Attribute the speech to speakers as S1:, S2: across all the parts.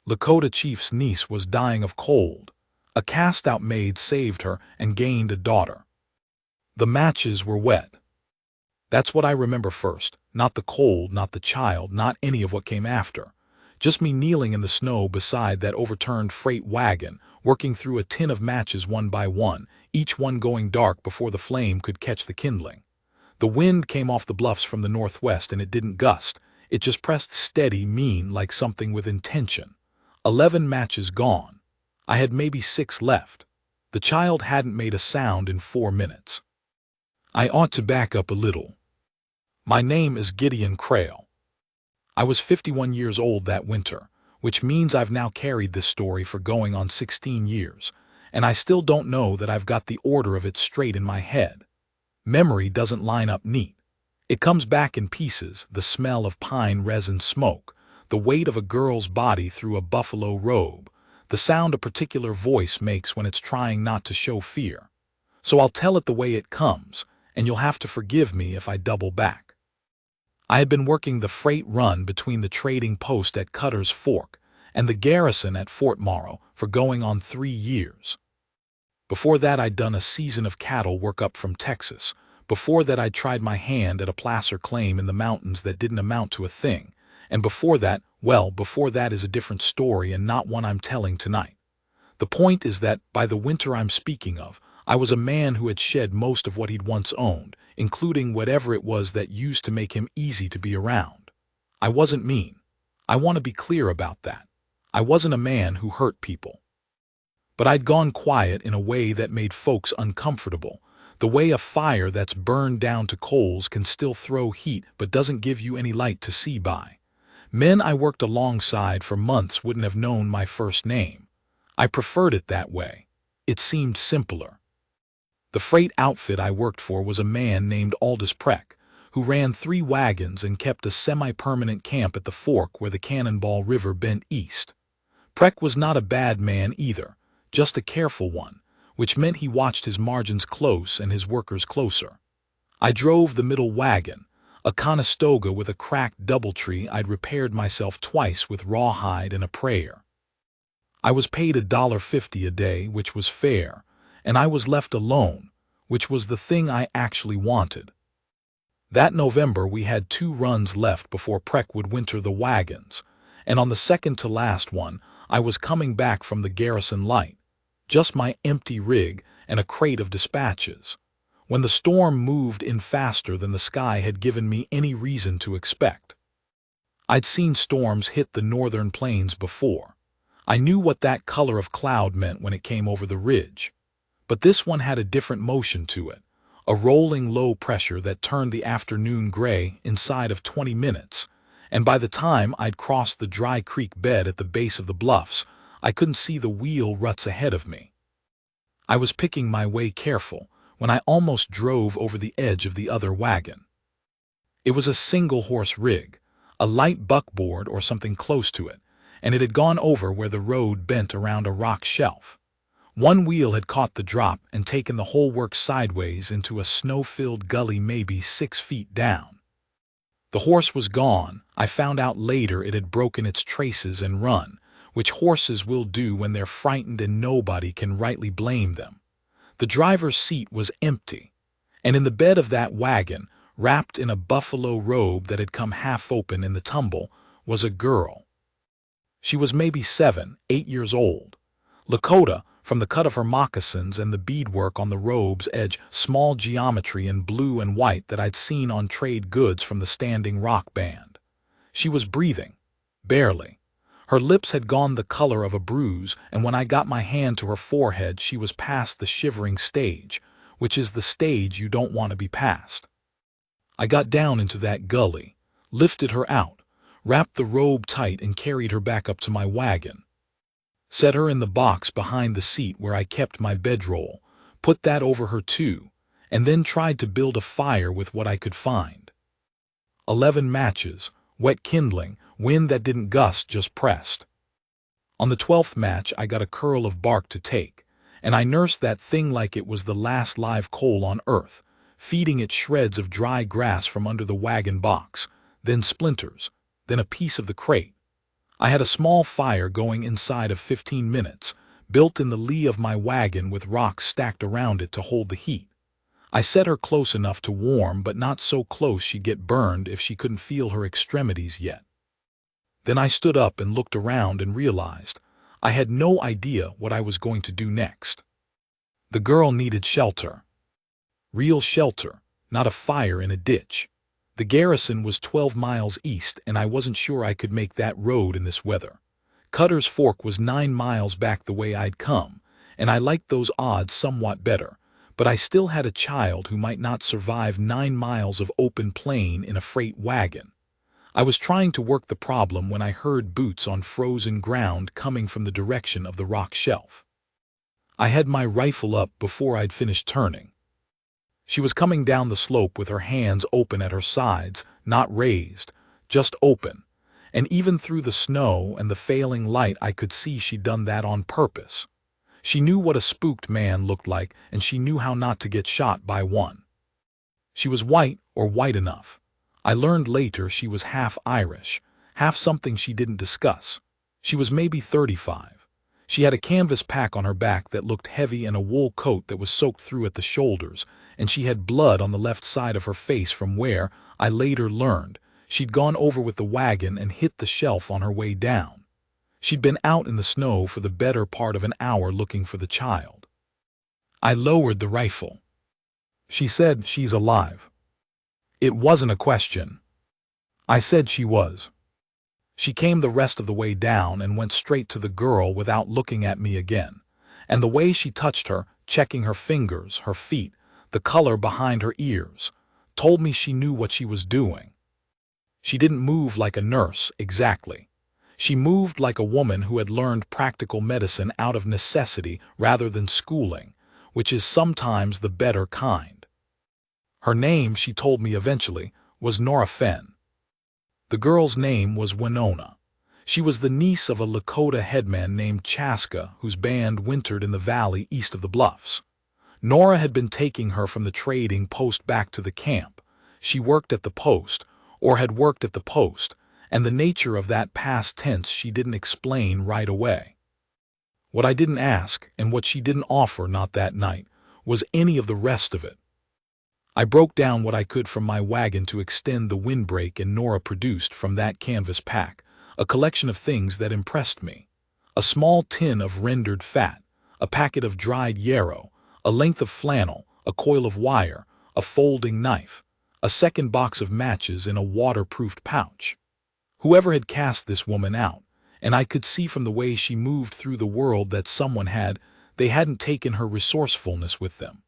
S1: Lakota chief's niece was dying of cold. A cast-out maid saved her and gained a daughter. The matches were wet. That's what I remember first, not the cold, not the child, not any of what came after. Just me kneeling in the snow beside that overturned freight wagon, working through a tin of matches one by one, each one going dark before the flame could catch the kindling. The wind came off the bluffs from the northwest and it didn't gust. It just pressed steady, mean, like something with intention. 11 matches gone. I had maybe 6 left. The child hadn't made a sound in 4 minutes. I ought to back up a little. My name is Gideon Crail. I was 51 years old that winter, which means I've now carried this story for going on 16 years, and I still don't know that I've got the order of it straight in my head. Memory doesn't line up neat. It comes back in pieces, the smell of pine resin smoke, the weight of a girl's body through a buffalo robe, the sound a particular voice makes when it's trying not to show fear. So I'll tell it the way it comes, and you'll have to forgive me if I double back. I had been working the freight run between the trading post at Cutter's Fork and the garrison at Fort Morrow for going on 3 years. Before that I'd done a season of cattle work up from Texas. Before that I'd tried my hand at a placer claim in the mountains that didn't amount to a thing. And before that, well, before that is a different story and not one I'm telling tonight. The point is that, by the winter I'm speaking of, I was a man who had shed most of what he'd once owned, including whatever it was that used to make him easy to be around. I wasn't mean. I want to be clear about that. I wasn't a man who hurt people. But I'd gone quiet in a way that made folks uncomfortable, the way a fire that's burned down to coals can still throw heat but doesn't give you any light to see by. Men I worked alongside for months wouldn't have known my first name. I preferred it that way. It seemed simpler. The freight outfit I worked for was a man named Aldous Preck, who ran 3 wagons and kept a semi-permanent camp at the fork where the Cannonball River bent east. Preck was not a bad man either, just a careful one, which meant he watched his margins close and his workers closer. I drove the middle wagon, a Conestoga with a cracked doubletree I'd repaired myself twice with rawhide and a prayer. I was paid $1.50 a day, which was fair, and I was left alone, which was the thing I actually wanted. That November we had 2 runs left before Preck would winter the wagons, and on the second to last one I was coming back from the garrison light, just my empty rig and a crate of dispatches, when the storm moved in faster than the sky had given me any reason to expect. I'd seen storms hit the northern plains before. I knew what that color of cloud meant when it came over the ridge. But this one had a different motion to it, a rolling low pressure that turned the afternoon gray inside of 20 minutes, and by the time I'd crossed the dry creek bed at the base of the bluffs, I couldn't see the wheel ruts ahead of me. I was picking my way careful when I almost drove over the edge of the other wagon. It was a single-horse rig, a light buckboard or something close to it, and it had gone over where the road bent around a rock shelf. One wheel had caught the drop and taken the whole work sideways into a snow-filled gully maybe 6 feet down. The horse was gone. I found out later it had broken its traces and run, which horses will do when they're frightened and nobody can rightly blame them. The driver's seat was empty, and in the bed of that wagon, wrapped in a buffalo robe that had come half open in the tumble, was a girl. She was maybe 7, 8 years old. Lakota, from the cut of her moccasins and the beadwork on the robe's edge, small geometry in blue and white that I'd seen on trade goods from the Standing Rock Band. She was breathing, barely. Her lips had gone the color of a bruise, and when I got my hand to her forehead she was past the shivering stage, which is the stage you don't want to be past. I got down into that gully, lifted her out, wrapped the robe tight and carried her back up to my wagon. Set her in the box behind the seat where I kept my bedroll, put that over her too, and then tried to build a fire with what I could find. 11 matches, wet kindling, wind that didn't gust, just pressed. On the 12th match I got a curl of bark to take, and I nursed that thing like it was the last live coal on earth, feeding it shreds of dry grass from under the wagon box, then splinters, then a piece of the crate. I had a small fire going inside of 15 minutes, built in the lee of my wagon with rocks stacked around it to hold the heat. I set her close enough to warm, but not so close she'd get burned if she couldn't feel her extremities yet. Then I stood up and looked around and realized I had no idea what I was going to do next. The girl needed shelter. Real shelter, not a fire in a ditch. The garrison was 12 miles east, and I wasn't sure I could make that road in this weather. Cutter's Fork was 9 miles back the way I'd come, and I liked those odds somewhat better, but I still had a child who might not survive 9 miles of open plain in a freight wagon. I was trying to work the problem when I heard boots on frozen ground coming from the direction of the rock shelf. I had my rifle up before I'd finished turning. She was coming down the slope with her hands open at her sides, not raised, just open, and even through the snow and the failing light I could see she'd done that on purpose. She knew what a spooked man looked like, and she knew how not to get shot by one. She was white, or white enough. I learned later she was half Irish, half something she didn't discuss. She was maybe 35. She had a canvas pack on her back that looked heavy and a wool coat that was soaked through at the shoulders, and she had blood on the left side of her face from where, I later learned, she'd gone over with the wagon and hit the shelf on her way down. She'd been out in the snow for the better part of an hour looking for the child. I lowered the rifle. She said, "She's alive." It wasn't a question. I said she was. She came the rest of the way down and went straight to the girl without looking at me again, and the way she touched her, checking her fingers, her feet, the color behind her ears, told me she knew what she was doing. She didn't move like a nurse, exactly. She moved like a woman who had learned practical medicine out of necessity rather than schooling, which is sometimes the better kind. Her name, she told me eventually, was Nora Fenn. The girl's name was Winona. She was the niece of a Lakota headman named Chaska, whose band wintered in the valley east of the bluffs. Nora had been taking her from the trading post back to the camp. She worked at the post, or had worked at the post, and the nature of that past tense she didn't explain right away. What I didn't ask, and what she didn't offer not that night, was any of the rest of it. I broke down what I could from my wagon to extend the windbreak, and Nora produced from that canvas pack a collection of things that impressed me. A small tin of rendered fat, a packet of dried yarrow, a length of flannel, a coil of wire, a folding knife, a second box of matches in a waterproofed pouch. Whoever had cast this woman out, and I could see from the way she moved through the world that they hadn't taken her resourcefulness with them.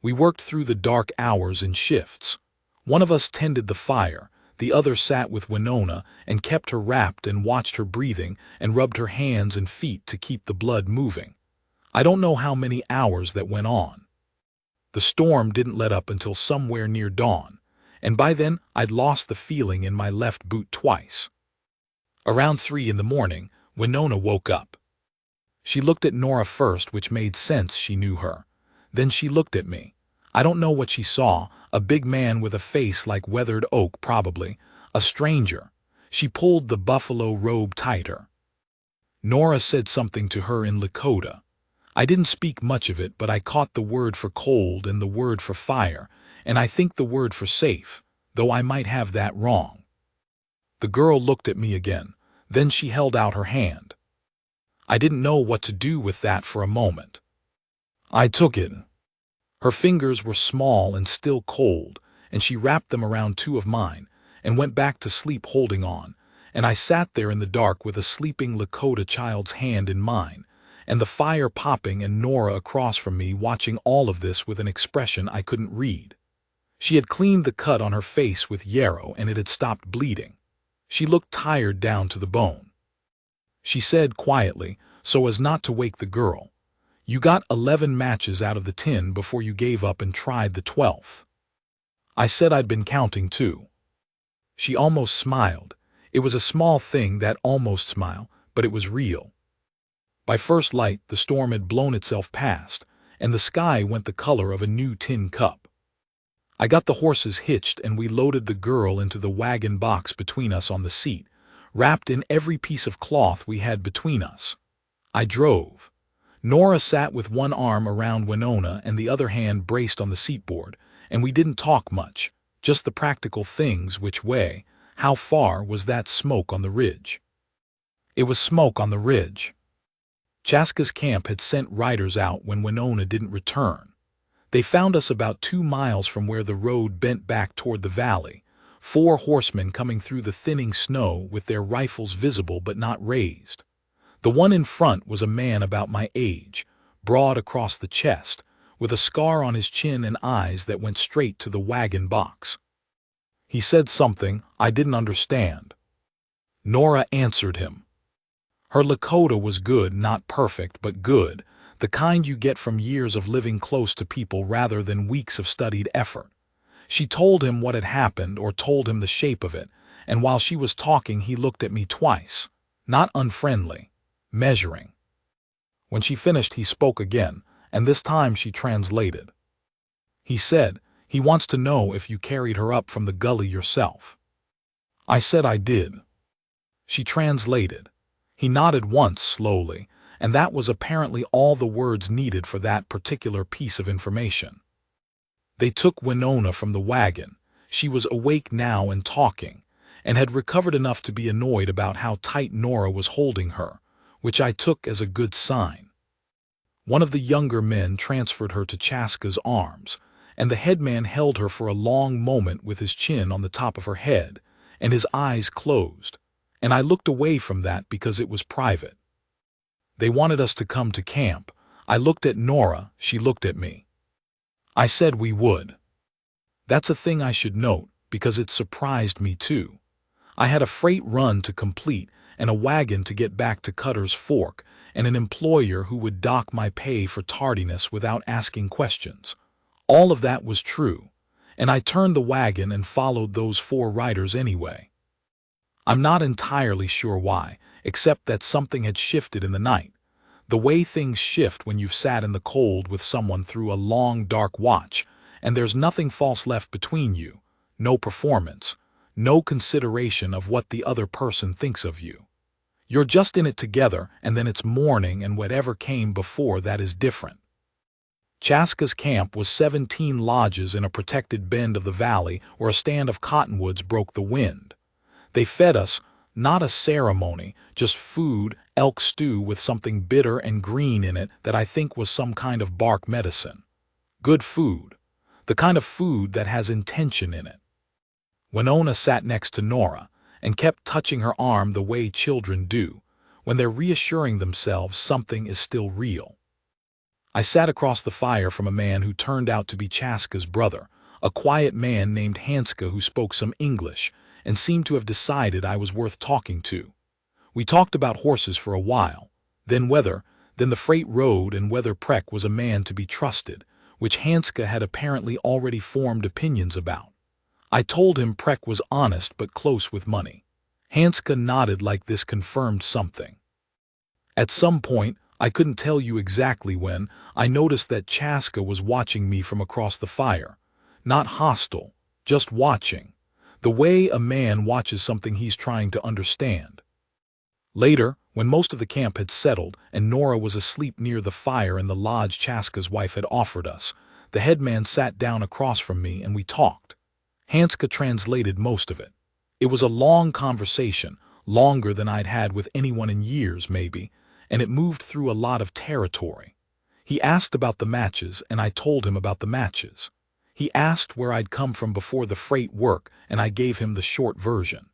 S1: We worked through the dark hours in shifts. One of us tended the fire, the other sat with Winona and kept her wrapped and watched her breathing and rubbed her hands and feet to keep the blood moving. I don't know how many hours that went on. The storm didn't let up until somewhere near dawn, and by then I'd lost the feeling in my left boot twice. Around 3 in the morning, Winona woke up. She looked at Nora first, which made sense, she knew her. Then she looked at me. I don't know what she saw, a big man with a face like weathered oak probably, a stranger. She pulled the buffalo robe tighter. Nora said something to her in Lakota. I didn't speak much of it, but I caught the word for cold and the word for fire, and I think the word for safe, though I might have that wrong. The girl looked at me again, then she held out her hand. I didn't know what to do with that for a moment. I took it. Her fingers were small and still cold, and she wrapped them around 2 of mine and went back to sleep holding on, and I sat there in the dark with a sleeping Lakota child's hand in mine, and the fire popping and Nora across from me watching all of this with an expression I couldn't read. She had cleaned the cut on her face with yarrow and it had stopped bleeding. She looked tired down to the bone. She said quietly, so as not to wake the girl, "You got 11 matches out of the tin before you gave up and tried the 12th. I said I'd been counting too. She almost smiled. It was a small thing, that almost smile, but it was real. By first light, the storm had blown itself past, and the sky went the color of a new tin cup. I got the horses hitched and we loaded the girl into the wagon box between us on the seat, wrapped in every piece of cloth we had between us. I drove. Nora sat with one arm around Winona and the other hand braced on the seatboard, and we didn't talk much, just the practical things: which way, how far was that smoke on the ridge. It was smoke on the ridge. Chaska's camp had sent riders out when Winona didn't return. They found us about 2 miles from where the road bent back toward the valley, 4 horsemen coming through the thinning snow with their rifles visible but not raised. The one in front was a man about my age, broad across the chest, with a scar on his chin and eyes that went straight to the wagon box. He said something I didn't understand. Nora answered him. Her Lakota was good, not perfect, but good, the kind you get from years of living close to people rather than weeks of studied effort. She told him what had happened, or told him the shape of it, and while she was talking he looked at me twice, not unfriendly, measuring. When she finished he spoke again, and this time she translated. He said, "He wants to know if you carried her up from the gully yourself." I said I did. She translated. He nodded once slowly, and that was apparently all the words needed for that particular piece of information. They took Winona from the wagon. She was awake now and talking, and had recovered enough to be annoyed about how tight Nora was holding her, which I took as a good sign. One of the younger men transferred her to Chaska's arms, and the headman held her for a long moment with his chin on the top of her head, and his eyes closed, and I looked away from that because it was private. They wanted us to come to camp. I looked at Nora, she looked at me. I said we would. That's a thing I should note, because it surprised me too. I had a freight run to complete, and a wagon to get back to Cutter's Fork, and an employer who would dock my pay for tardiness without asking questions. All of that was true, and I turned the wagon and followed those 4 riders anyway. I'm not entirely sure why, except that something had shifted in the night. The way things shift when you've sat in the cold with someone through a long dark watch, and there's nothing false left between you, no performance, no consideration of what the other person thinks of you. You're just in it together, and then it's morning, and whatever came before that is different. Chaska's camp was 17 lodges in a protected bend of the valley where a stand of cottonwoods broke the wind. They fed us, not a ceremony, just food, elk stew with something bitter and green in it that I think was some kind of bark medicine. Good food. The kind of food that has intention in it. Winona sat next to Nora and kept touching her arm the way children do when they're reassuring themselves something is still real. I sat across the fire from a man who turned out to be Chaska's brother, a quiet man named Hanska who spoke some English and seemed to have decided I was worth talking to. We talked about horses for a while, then weather, then the freight road, and whether Preck was a man to be trusted, which Hanska had apparently already formed opinions about. I told him Preck was honest but close with money. Hanska nodded like this confirmed something. At some point, I couldn't tell you exactly when, I noticed that Chaska was watching me from across the fire. Not hostile, just watching. The way a man watches something he's trying to understand. Later, when most of the camp had settled and Nora was asleep near the fire in the lodge Chaska's wife had offered us, the headman sat down across from me and we talked. Hanska translated most of it. It was a long conversation, longer than I'd had with anyone in years maybe, and it moved through a lot of territory. He asked about the matches, and I told him about the matches. He asked where I'd come from before the freight work, and I gave him the short version.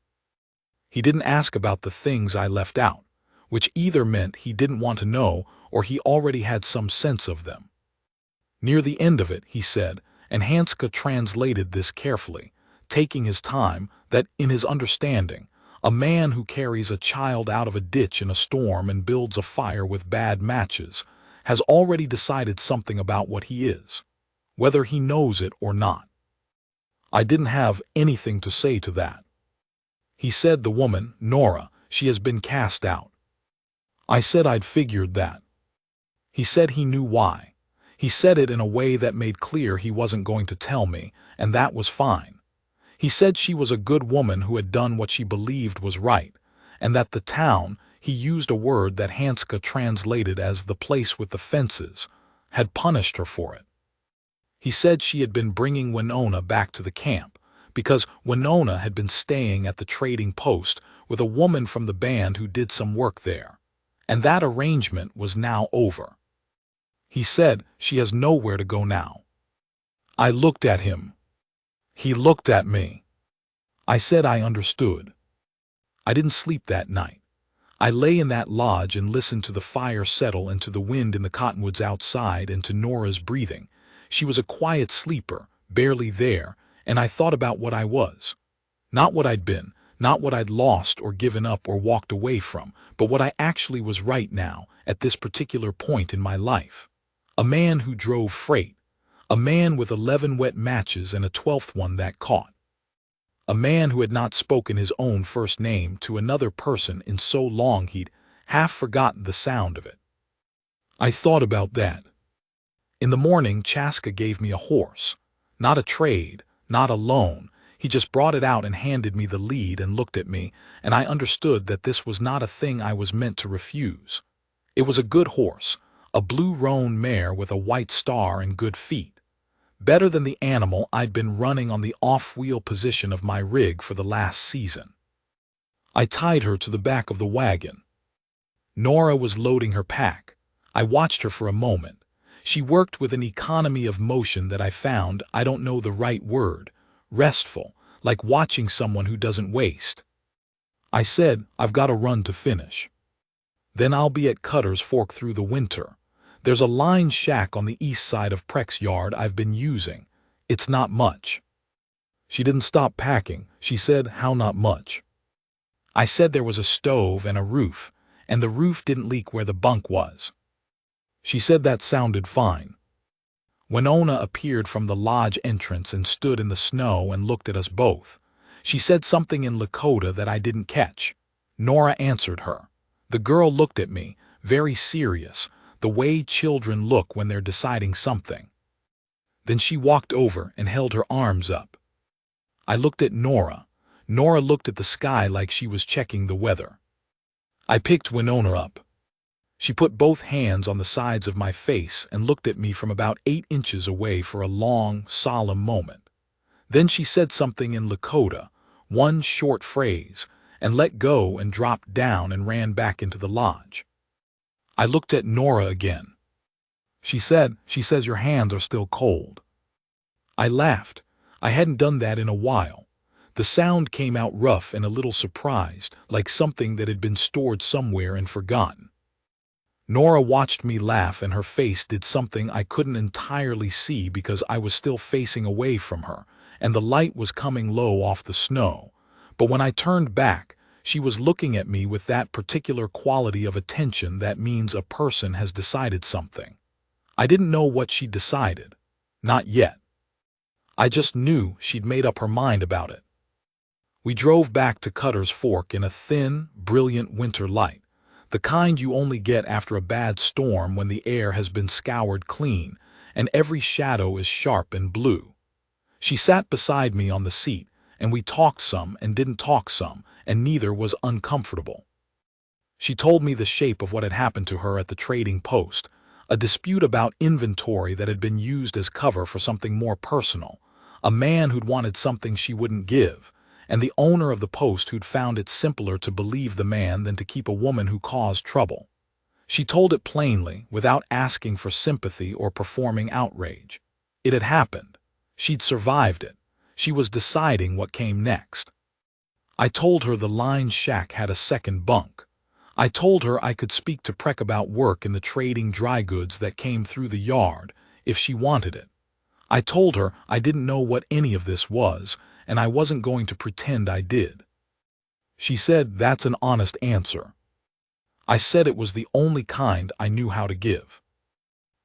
S1: He didn't ask about the things I left out, which either meant he didn't want to know or he already had some sense of them. Near the end of it, he said, and Hanska translated this carefully, taking his time, that in his understanding, a man who carries a child out of a ditch in a storm and builds a fire with bad matches has already decided something about what he is, whether he knows it or not. I didn't have anything to say to that. He said the woman, Nora, she has been cast out. I said I'd figured that. He said he knew why. He said it in a way that made clear he wasn't going to tell me, and that was fine. He said she was a good woman who had done what she believed was right, and that the town, he used a word that Hanska translated as the place with the fences, had punished her for it. He said she had been bringing Winona back to the camp, because Winona had been staying at the trading post with a woman from the band who did some work there, and that arrangement was now over. He said she has nowhere to go now. I looked at him. He looked at me. I said I understood. I didn't sleep that night. I lay in that lodge and listened to the fire settle and to the wind in the cottonwoods outside and to Nora's breathing. She was a quiet sleeper, barely there, and I thought about what I was. Not what I'd been, not what I'd lost or given up or walked away from, but what I actually was right now, at this particular point in my life. A man who drove freight. A man with 11 wet matches and a 12th one that caught. A man who had not spoken his own first name to another person in so long he'd half forgotten the sound of it. I thought about that. In the morning, Chaska gave me a horse. Not a trade, not a loan. He just brought it out and handed me the lead and looked at me, and I understood that this was not a thing I was meant to refuse. It was a good horse, a blue roan mare with a white star and good feet. Better than the animal I'd been running on the off-wheel position of my rig for the last season. I tied her to the back of the wagon. Nora was loading her pack. I watched her for a moment. She worked with an economy of motion that I found, I don't know the right word, restful, like watching someone who doesn't waste. I said, I've got a run to finish. Then I'll be at Cutter's Fork through the winter. There's a line shack on the east side of Preck's yard I've been using. It's not much. She didn't stop packing. She said, how not much? I said there was a stove and a roof, and the roof didn't leak where the bunk was. She said that sounded fine. Winona appeared from the lodge entrance and stood in the snow and looked at us both. She said something in Lakota that I didn't catch. Nora answered her. The girl looked at me, very serious, the way children look when they're deciding something. Then she walked over and held her arms up. I looked at Nora. Nora looked at the sky like she was checking the weather. I picked Winona up. She put both hands on the sides of my face and looked at me from about 8 inches away for a long, solemn moment. Then she said something in Lakota, one short phrase, and let go and dropped down and ran back into the lodge. I looked at Nora again. She says your hands are still cold. I laughed. I hadn't done that in a while. The sound came out rough and a little surprised, like something that had been stored somewhere and forgotten. Nora watched me laugh and her face did something I couldn't entirely see because I was still facing away from her, and the light was coming low off the snow. But when I turned back, she was looking at me with that particular quality of attention that means a person has decided something. I didn't know what she'd decided. Not yet. I just knew she'd made up her mind about it. We drove back to Cutter's Fork in a thin, brilliant winter light, the kind you only get after a bad storm when the air has been scoured clean and every shadow is sharp and blue. She sat beside me on the seat, and we talked some and didn't talk some, and neither was uncomfortable. She told me the shape of what had happened to her at the trading post, a dispute about inventory that had been used as cover for something more personal, a man who'd wanted something she wouldn't give, and the owner of the post who'd found it simpler to believe the man than to keep a woman who caused trouble. She told it plainly, without asking for sympathy or performing outrage. It had happened. She'd survived it. She was deciding what came next. I told her the line shack had a second bunk. I told her I could speak to Preck about work in the trading dry goods that came through the yard, if she wanted it. I told her I didn't know what any of this was, and I wasn't going to pretend I did. She said that's an honest answer. I said it was the only kind I knew how to give.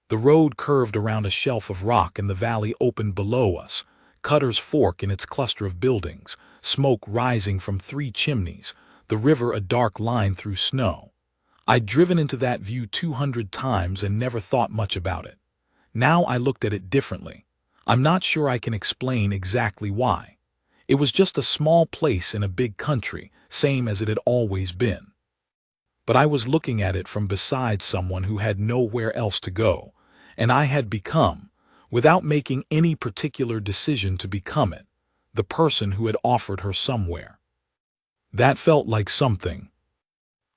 S1: The road curved around a shelf of rock and the valley opened below us, Cutter's Fork in its cluster of buildings, smoke rising from 3 chimneys, the river a dark line through snow. I'd driven into that view 200 times and never thought much about it. Now I looked at it differently. I'm not sure I can explain exactly why. It was just a small place in a big country, same as it had always been. But I was looking at it from beside someone who had nowhere else to go, and I had become, without making any particular decision to become it, the person who had offered her somewhere. That felt like something.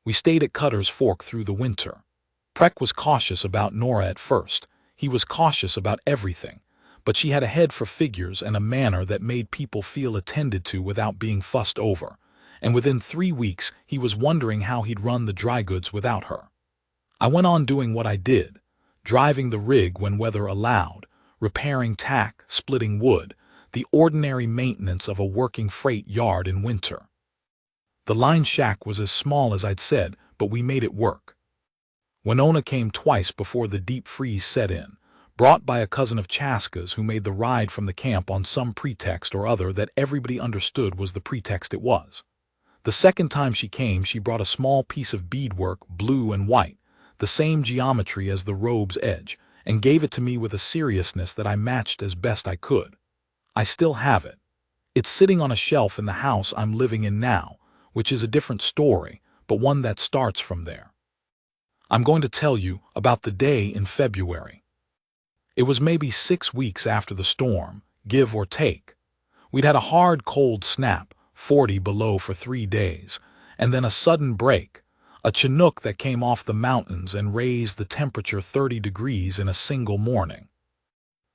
S1: We stayed at Cutter's Fork through the winter. Prek was cautious about Nora at first. He was cautious about everything, but she had a head for figures and a manner that made people feel attended to without being fussed over, and within 3 weeks he was wondering how he'd run the dry goods without her. I went on doing what I did, driving the rig when weather allowed, repairing tack, splitting wood, the ordinary maintenance of a working freight yard in winter. The line shack was as small as I'd said, but we made it work. Winona came twice before the deep freeze set in, brought by a cousin of Chaska's who made the ride from the camp on some pretext or other that everybody understood was the pretext it was. The second time she came, she brought a small piece of beadwork, blue and white, the same geometry as the robe's edge, and gave it to me with a seriousness that I matched as best I could. I still have it. It's sitting on a shelf in the house I'm living in now, which is a different story, but one that starts from there. I'm going to tell you about the day in February. It was maybe 6 weeks after the storm, give or take. We'd had a hard cold snap, 40 below for 3 days, and then a sudden break, a Chinook that came off the mountains and raised the temperature 30 degrees in a single morning.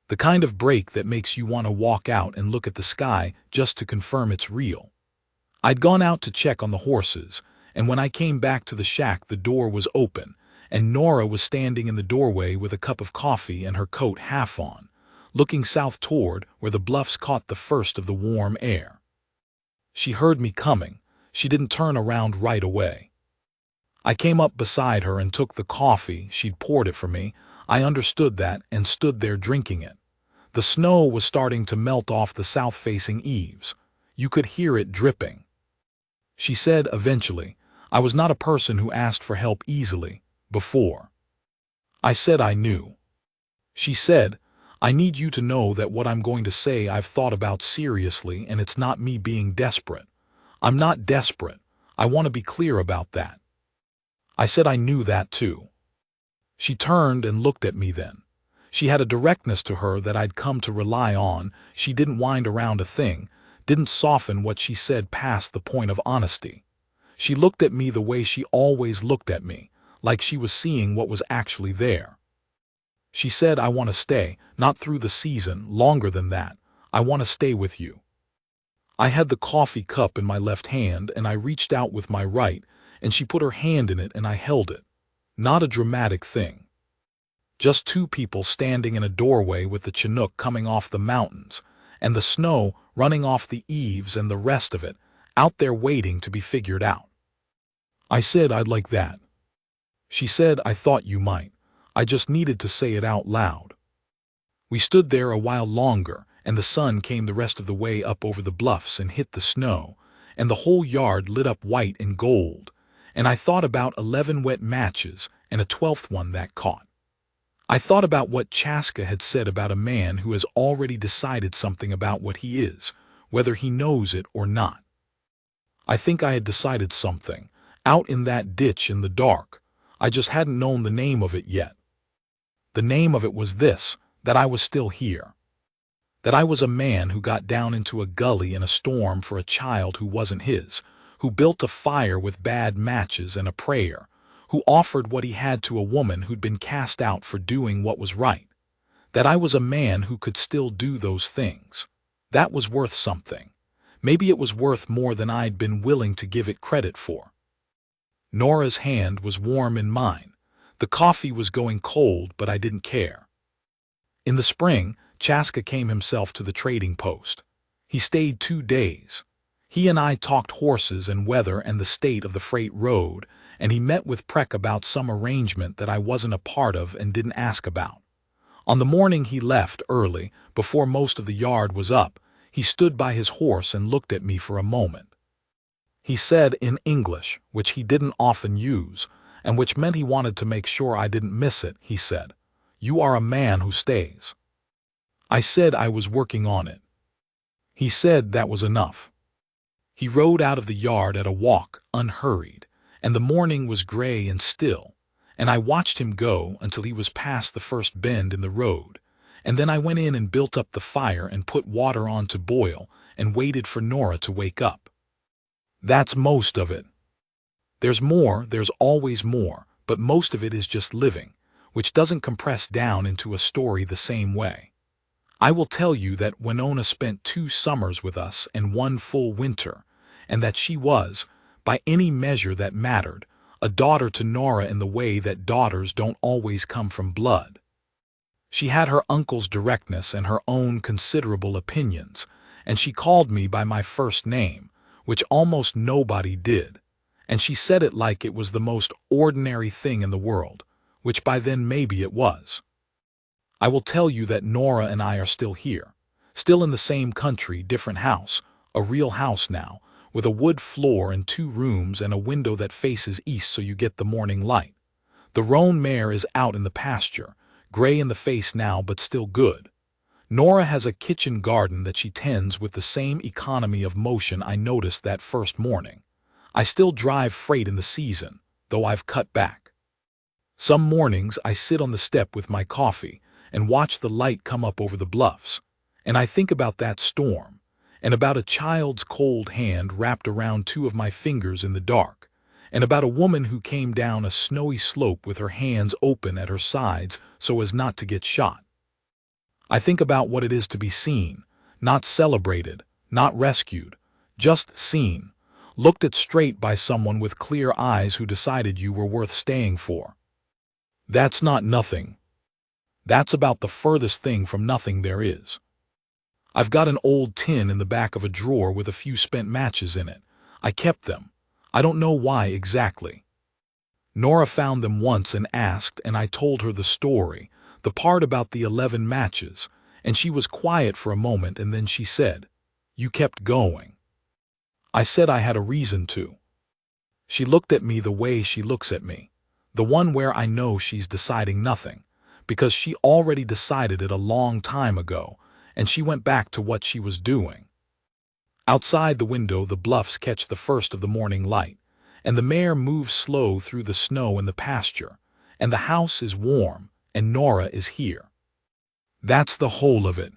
S1: The kind of break that makes you want to walk out and look at the sky just to confirm it's real. I'd gone out to check on the horses, and when I came back to the shack the door was open, and Nora was standing in the doorway with a cup of coffee and her coat half on, looking south toward where the bluffs caught the first of the warm air. She heard me coming. She didn't turn around right away. I came up beside her and took the coffee. She'd poured it for me. I understood that and stood there drinking it. The snow was starting to melt off the south-facing eaves. You could hear it dripping. She said eventually, I was not a person who asked for help easily, before. I said I knew. She said, I need you to know that what I'm going to say I've thought about seriously, and it's not me being desperate. I'm not desperate. I want to be clear about that. I said I knew that too. She turned and looked at me then. She had a directness to her that I'd come to rely on. She didn't wind around a thing, didn't soften what she said past the point of honesty. She looked at me the way she always looked at me, like she was seeing what was actually there. She said, I want to stay, not through the season, longer than that. I want to stay with you. I had the coffee cup in my left hand and I reached out with my right, and she put her hand in it and I held it. Not a dramatic thing. Just 2 people standing in a doorway with the Chinook coming off the mountains, and the snow running off the eaves and the rest of it, out there waiting to be figured out. I said I'd like that. She said I thought you might. I just needed to say it out loud. We stood there a while longer, and the sun came the rest of the way up over the bluffs and hit the snow, and the whole yard lit up white and gold, and I thought about 11 wet matches and a 12th one that caught. I thought about what Chaska had said about a man who has already decided something about what he is, whether he knows it or not. I think I had decided something, out in that ditch in the dark. I just hadn't known the name of it yet. The name of it was this, that I was still here. That I was a man who got down into a gully in a storm for a child who wasn't his, who built a fire with bad matches and a prayer, who offered what he had to a woman who'd been cast out for doing what was right. That I was a man who could still do those things. That was worth something. Maybe it was worth more than I'd been willing to give it credit for. Nora's hand was warm in mine. The coffee was going cold, but I didn't care. In the spring, Chaska came himself to the trading post. He stayed 2 days. He and I talked horses and weather and the state of the freight road, and he met with Prek about some arrangement that I wasn't a part of and didn't ask about. On the morning he left early, before most of the yard was up, he stood by his horse and looked at me for a moment. He said in English, which he didn't often use, and which meant he wanted to make sure I didn't miss it, he said, "You are a man who stays." I said I was working on it. He said that was enough. He rode out of the yard at a walk, unhurried, and the morning was gray and still, and I watched him go until he was past the first bend in the road, and then I went in and built up the fire and put water on to boil and waited for Nora to wake up. That's most of it. There's more, there's always more, but most of it is just living, which doesn't compress down into a story the same way. I will tell you that Winona spent 2 summers with us and 1 full winter, and that she was, by any measure that mattered, a daughter to Nora in the way that daughters don't always come from blood. She had her uncle's directness and her own considerable opinions, and she called me by my first name, which almost nobody did, and she said it like it was the most ordinary thing in the world, which by then maybe it was. I will tell you that Nora and I are still here, still in the same country, different house, a real house now, with a wood floor and 2 rooms and a window that faces east so you get the morning light. The roan mare is out in the pasture, gray in the face now but still good. Nora has a kitchen garden that she tends with the same economy of motion I noticed that first morning. I still drive freight in the season, though I've cut back. Some mornings I sit on the step with my coffee and watch the light come up over the bluffs, and I think about that storm, and about a child's cold hand wrapped around 2 of my fingers in the dark, and about a woman who came down a snowy slope with her hands open at her sides so as not to get shot. I think about what it is to be seen, not celebrated, not rescued, just seen, looked at straight by someone with clear eyes who decided you were worth staying for. That's not nothing. That's about the furthest thing from nothing there is. I've got an old tin in the back of a drawer with a few spent matches in it. I kept them. I don't know why exactly. Nora found them once and asked, and I told her the story, the part about the 11 matches, and she was quiet for a moment and then she said, "You kept going." I said I had a reason to. She looked at me the way she looks at me, the one where I know she's deciding nothing, because she already decided it a long time ago, and she went back to what she was doing. Outside the window the bluffs catch the first of the morning light, and the mare moves slow through the snow in the pasture, and the house is warm, and Nora is here. That's the whole of it.